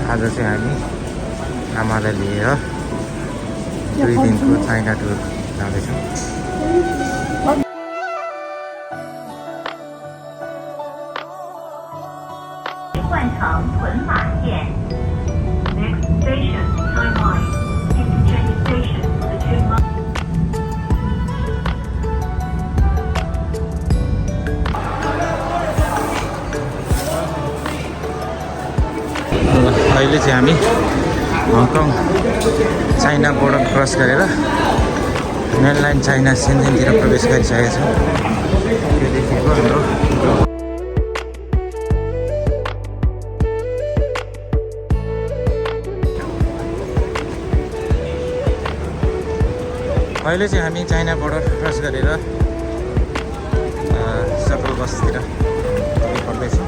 आज चाहिँ हामी आमालाई लिएर 2 दिनको चाइना टुर जाँदैछौँ। Next station, Tianmen. Interchange station for the Tianmen. अहिले चाहिँ हामी हङकङ चाइना बोर्डर क्रस गरेर मेनल्यान्ड चाइना सेन्जेनतिर प्रवेश गरिसकेका छौँ। यो देखेको हाम्रो अहिले चाहिँ हामी चाइना बोर्डर क्रस गरेर subtle बसतिर पर्दैछौँ।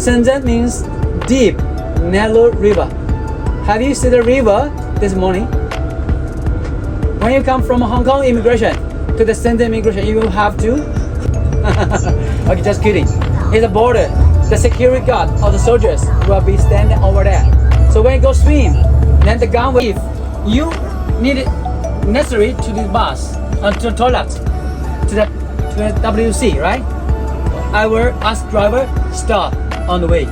Shenzhen means deep, narrow river. Have you seen the river this morning? When you come from Hong Kong immigration to the Shenzhen immigration, you will have to. Okay, just kidding. Here's the border. The security guard or the soldiers will be standing over there. So when you go swim, then the gun will. If you need it necessary to the bus, to the toilet, to the WC, right? I will ask driver stop on the way.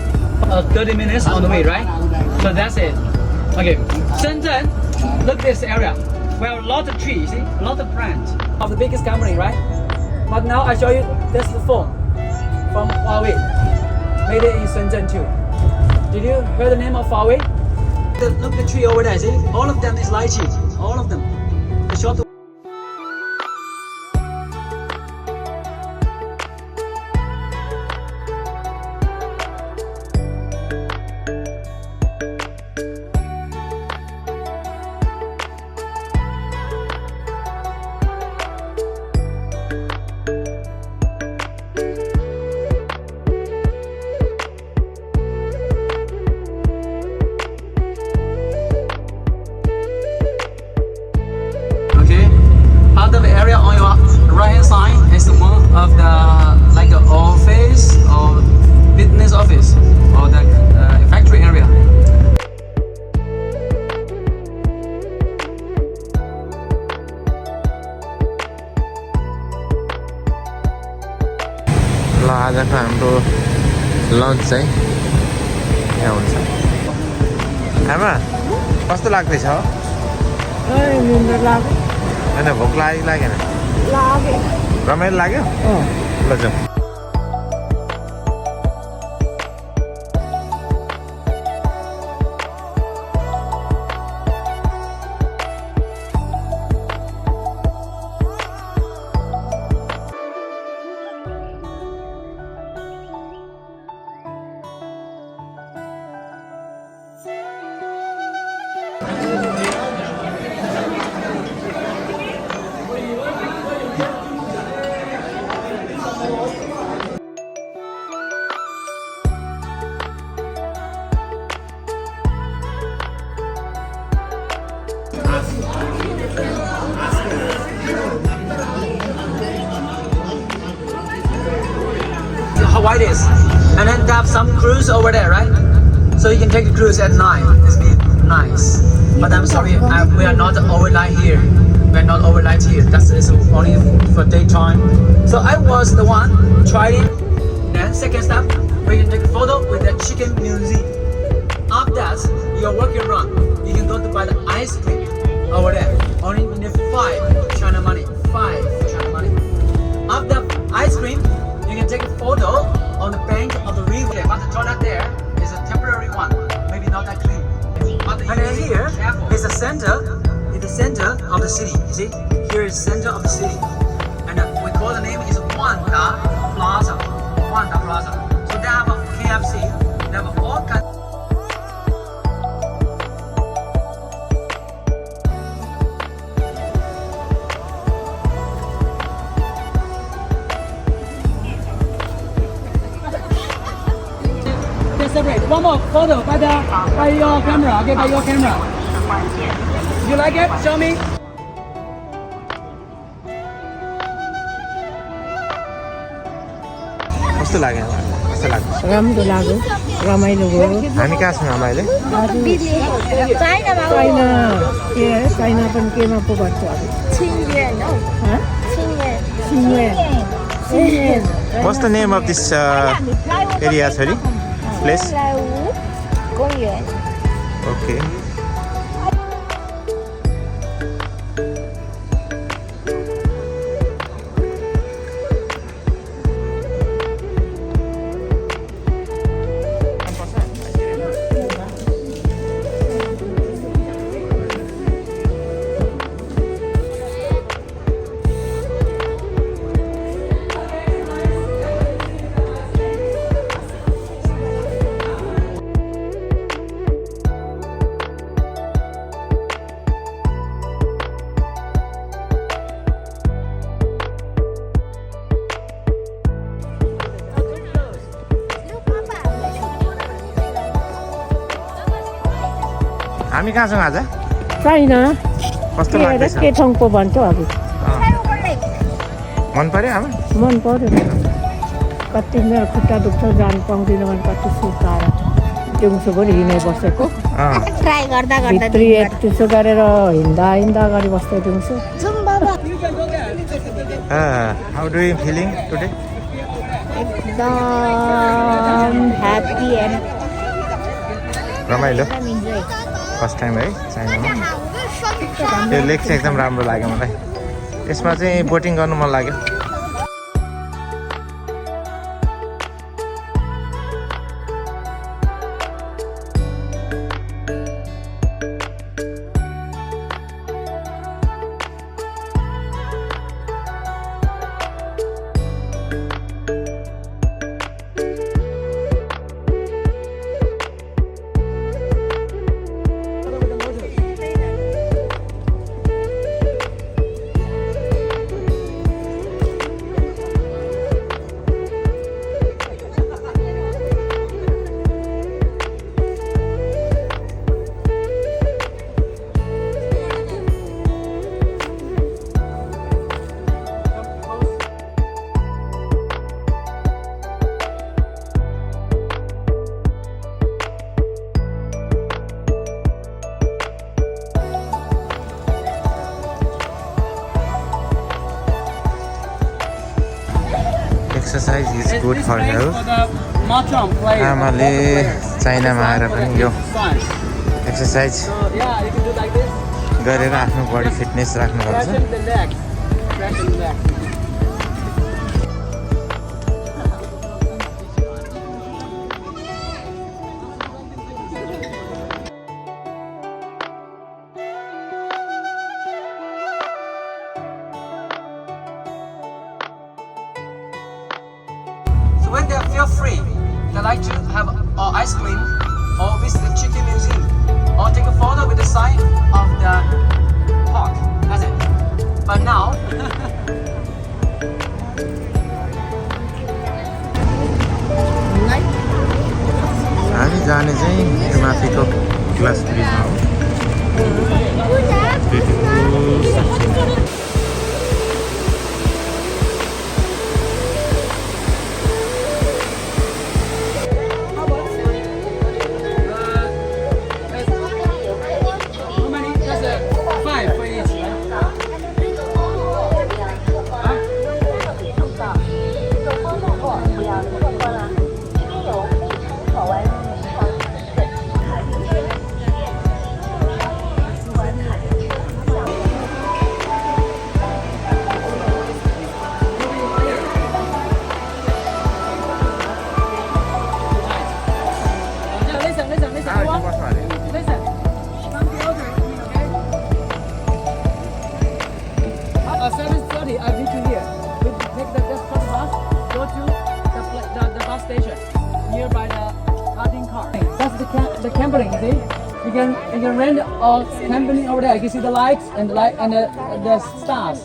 30 minutes on the way, right? So that's it. Okay, Shenzhen, look this area. We have a lot of trees, see? A lot of plants. Of the biggest company, right? But now I show you, that's the phone from Huawei. Made it in Shenzhen too. Did you hear the name of Huawei? Look the tree over there, see? All of them is lychee. All of them. The short. Part of the area on your right hand side is one of the like an office or business office or the factory area. ल आजको हाम्रो lunch चाहिँ यहाँ हुन्छ। आमा कस्तो लाग्दैछ? होइन भोक लागेन? रमाइलो लाग्यो? ल जाउँ। How it is, and then they have some cruise over there, right? So you can take a cruise at night. It's be nice. But I'm sorry, we are not overnight here. We are not overnight here. That's only for daytime. So I was the one tried it. Then second step, we can take a photo with the chicken museum. After that, you're walking around. You can go to buy the ice cream over there. Only need 5 China money. 5 China money. After ice cream, you can take a photo on the bank of the river. But the toilet there is a temporary one, maybe not that clean. But here is the center. It's the center of the city. You see, here is the center of the city, and we call the name is Wanda Plaza. Wanda Plaza. So they have a KFC. They have all kinds. Separate. One more photo by your camera. Okay, by your camera. You like it? Show me. कस्तो कस्तो लाग्यो कस्तो लाग्यो राम्रो लाग्यो रमाइलो भयो हामी कहाँ छौँ आमा अहिले चाइना के चाइना पनि केमा पो गर्छ अब Qingyuan, no? हँ? Qingyuan. सिङ्गेन सिङ्गेन What's the name of this area, sorry? Place? 来无公园。 Okay. हामी कहाँ छौँ आज चाइना कस्तो के लाग्दैछ के ठाउँ पो भन्छ अब मन पर्यो आमा मन पर्यो कति मेरो खुट्टा दुख्छ जानु पाउँदिनँ भने कति सुकाएर दिउँसोभरि हिँडे बसेको ट्राई गर्दा गर्दा भित्री त्यसो गरेर हिँड्दा गरिबस्दै दिउँसो जाउँ बाबा how do you feeling today एकदम ह्याप्पी एन्ड रमाइलो इन्जोय फर्स्ट टाइम है चाइनामा त्यो लेक चाहिँ एकदम राम्रो लाग्यो मलाई यसमा चाहिँ बोटिङ गर्नु मन लाग्यो Exercise is good for health. आमाले चाइनामा आएर पनि यो एक्सर्साइज गरेर आफ्नो बडी फिटनेस राख्नुपर्छ When they feel free, they like to have ice cream or visit the chicken museum or take a photo with the sign of the park. That's it. But now, हामी जाने चाहिँ यो माथिको glass ब्रिजमा हो how many? That's 5 for each, right? Listen. You want? Listen. Come closer, okay? 7:30, I meet you here. We take the just for the bus, go to the bus station nearby the parking car. That's the camping, you see? You can rent a camping over there. You can see the lights and the stars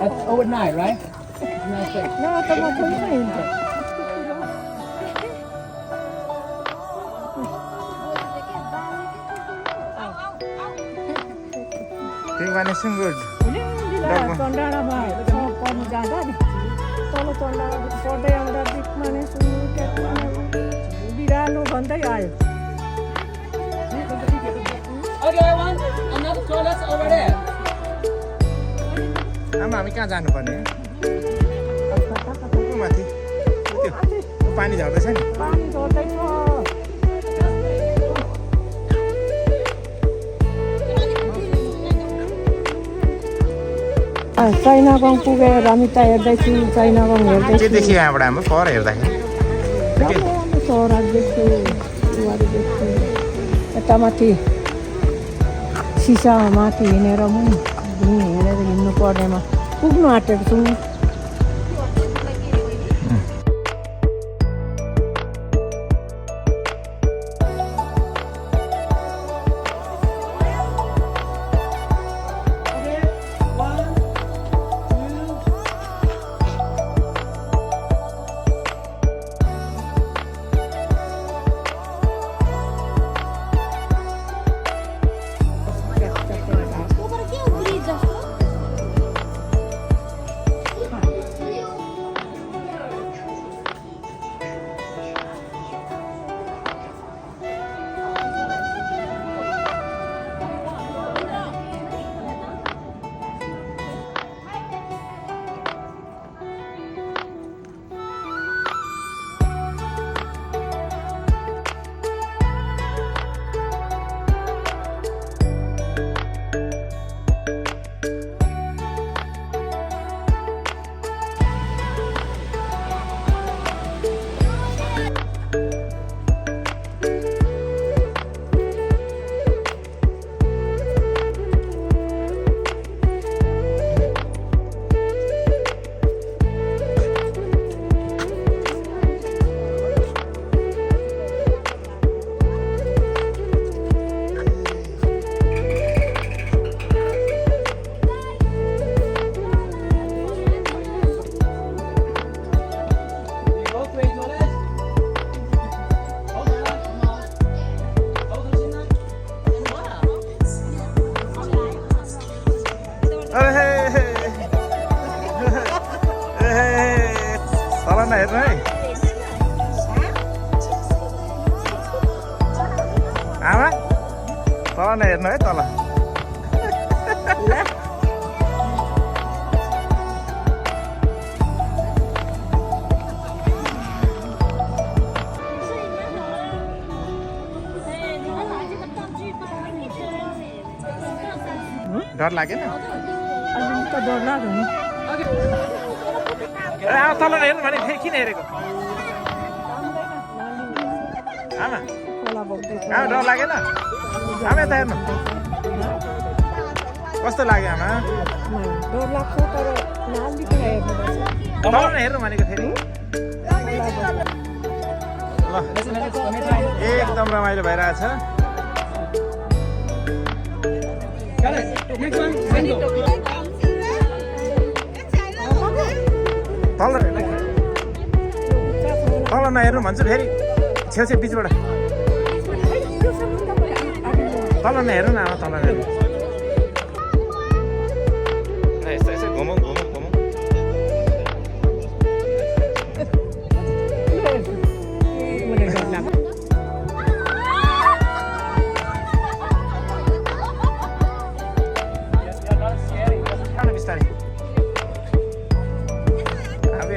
at overnight, right? It's nice place. न त म थोरै हिँड्छ Think Vanishing good. डाँडामा पढ्नु जाँदा नि तल चढ्दा पढ्दै आउँदा बिचमा नै बिरालो भन्दै आयो Okay, one, another toilet over there. आमा हामी कहाँ जानुपर्ने माथि त्यो पानी झर्दैछ नि पानी झर्दैछ चाइना गाउँ पुगेर हामी त हेर्दैछु चाइना गाउँ के हेर्दैछु देखियो यहाँबाट हाम्रो पर हेर्दाखेरि चरा देख्छु बुहारी देख्छु यता माथि सिसा माथि हिँडेर पनि हेरेर हिँड्नु पर्नेमा पुग्नु आँटेको छौँ हेर्नु है आमा तल हेर्नु है तल डर लागेन त डर लाग्यो नि तल हेर्नु भने फेरि किन हेरेको आमा खोला बोक्दैछ आमा डर लागेन आमा यता हेर्नु कस्तो लाग्यो आमा डर लाग्छ तर नालीतिर हेर्नुपर्छ तल हेर्नु भनेको फेरि ल एकदम रमाइलो भइरहेछ तल नहेर्नु भन्छु फेरि छेउछेउ बिचबाट तल नहेर्नु न आमा तल नहेर्नु यस्तो यसो घुमौँ घुमौँ घुमौँ बिस्तारै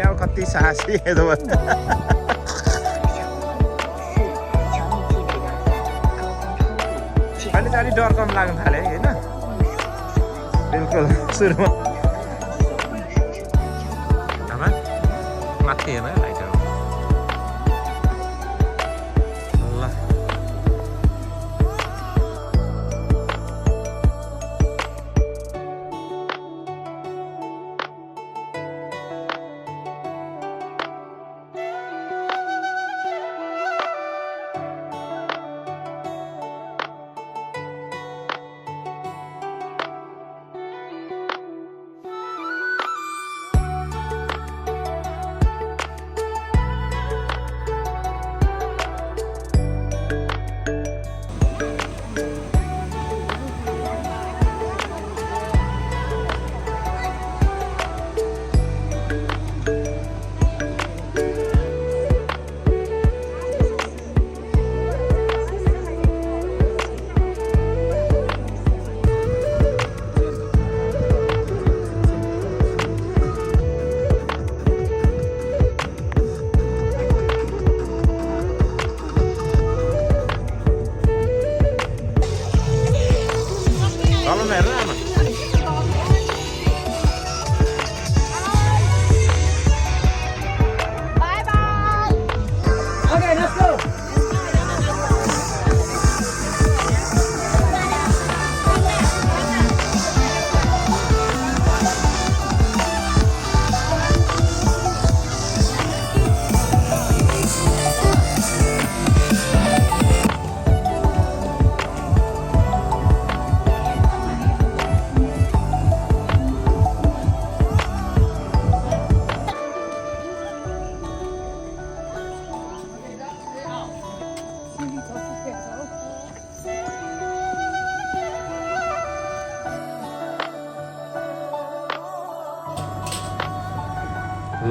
अब कति साहसी हेर्नु अहिले चाहिँ अलिक डर कम लाग्न थाल्यो होइन बिल्कुल सुरुमा आमा माथि हेर्नु है लाइटहरू ल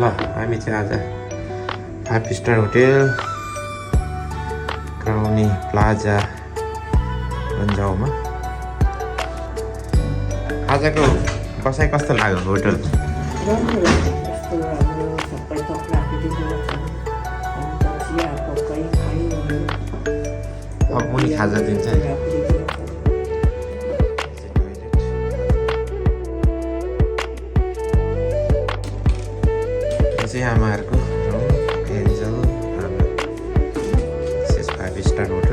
ल हामी चाहिँ आज 5 स्टार होटेल क्राउनी प्लाजा रन्जाउमा आजको बसाइ कस्तो लाग्यो होटल राम्रो लाग्यो यस्तो राम्रो सबै थोक राखिदिएको छ अन्त चिया पक्कै खाइरह्यो अब मुनि खाजा दिन्छ नि यो चाहिँ आमाहरूको रुम एन्जल 5 स्टार होटल